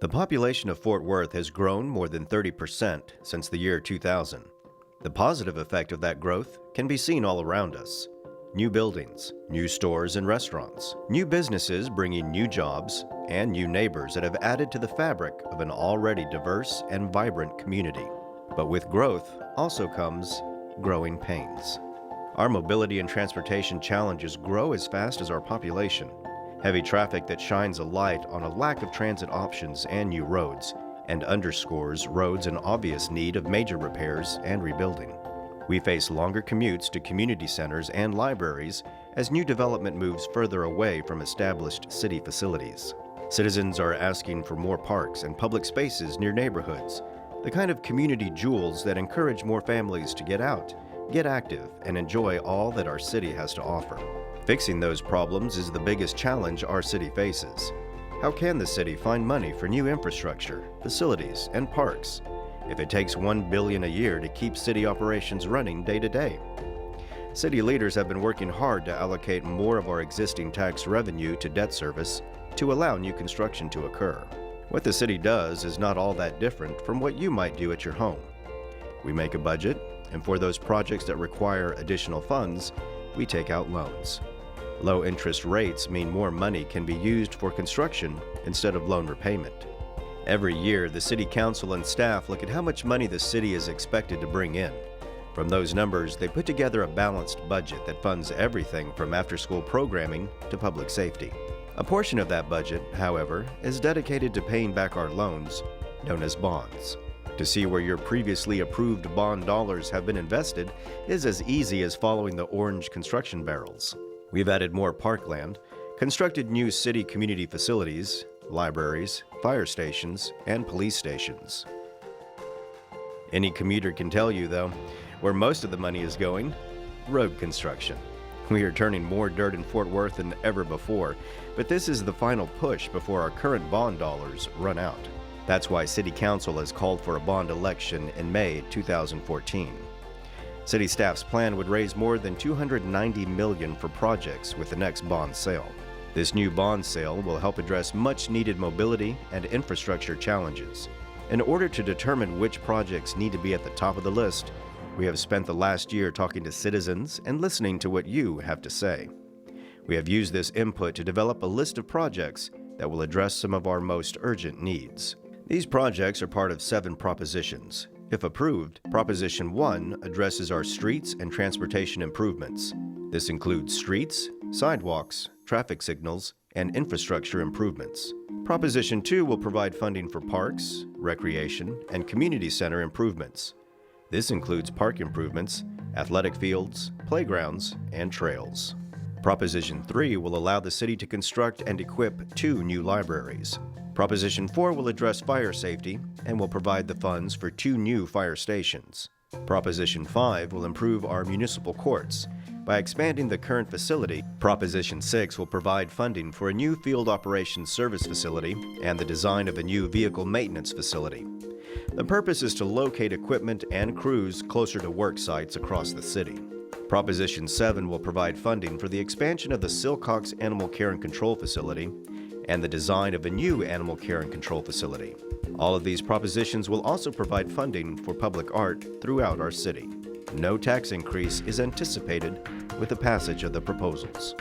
The population of Fort Worth has grown more than 30% since the year 2000. The positive effect of that growth can be seen all around us. New buildings, new stores and restaurants, new businesses bringing new jobs, and new neighbors that have added to the fabric of an already diverse and vibrant community. But with growth also comes growing pains. Our mobility and transportation challenges grow as fast as our population. Heavy traffic that shines a light on a lack of transit options and new roads, and underscores roads in obvious need of major repairs and rebuilding. We face longer commutes to community centers and libraries as new development moves further away from established city facilities. Citizens are asking for more parks and public spaces near neighborhoods, the kind of community jewels that encourage more families to get out, get active, and enjoy all that our city has to offer. Fixing those problems is the biggest challenge our city faces. How can the city find money for new infrastructure, facilities, and parks if it takes $1 billion a year to keep city operations running day to day? City leaders have been working hard to allocate more of our existing tax revenue to debt service to allow new construction to occur. What the city does is not all that different from what you might do at your home. We make a budget, and for those projects that require additional funds, we take out loans. Low interest rates mean more money can be used for construction instead of loan repayment. Every year, the City Council and staff look at how much money the city is expected to bring in. From those numbers, they put together a balanced budget that funds everything from after-school programming to public safety. A portion of that budget, however, is dedicated to paying back our loans, known as bonds. To see where your previously approved bond dollars have been invested is as easy as following the orange construction barrels. We've added more parkland, constructed new city community facilities, libraries, fire stations, and police stations. Any commuter can tell you, though, where most of the money is going: road construction. We are turning more dirt in Fort Worth than ever before, but this is the final push before our current bond dollars run out. That's why City Council has called for a bond election in May 2014. City staff's plan would raise more than $290 million for projects with the next bond sale. This new bond sale will help address much-needed mobility and infrastructure challenges. In order to determine which projects need to be at the top of the list, we have spent the last year talking to citizens and listening to what you have to say. We have used this input to develop a list of projects that will address some of our most urgent needs. These projects are part of 7 propositions. If approved, Proposition 1 addresses our streets and transportation improvements. This includes streets, sidewalks, traffic signals, and infrastructure improvements. Proposition 2 will provide funding for parks, recreation, and community center improvements. This includes park improvements, athletic fields, playgrounds, and trails. Proposition 3 will allow the city to construct and equip 2 new libraries. Proposition 4 will address fire safety and will provide the funds for 2 new fire stations. Proposition 5 will improve our municipal courts by expanding the current facility. Proposition 6 will provide funding for a new field operations service facility and the design of a new vehicle maintenance facility. The purpose is to locate equipment and crews closer to work sites across the city. Proposition 7 will provide funding for the expansion of the Silcox Animal Care and Control Facility and the design of a new animal care and control facility. All of these propositions will also provide funding for public art throughout our city. No tax increase is anticipated with the passage of the proposals.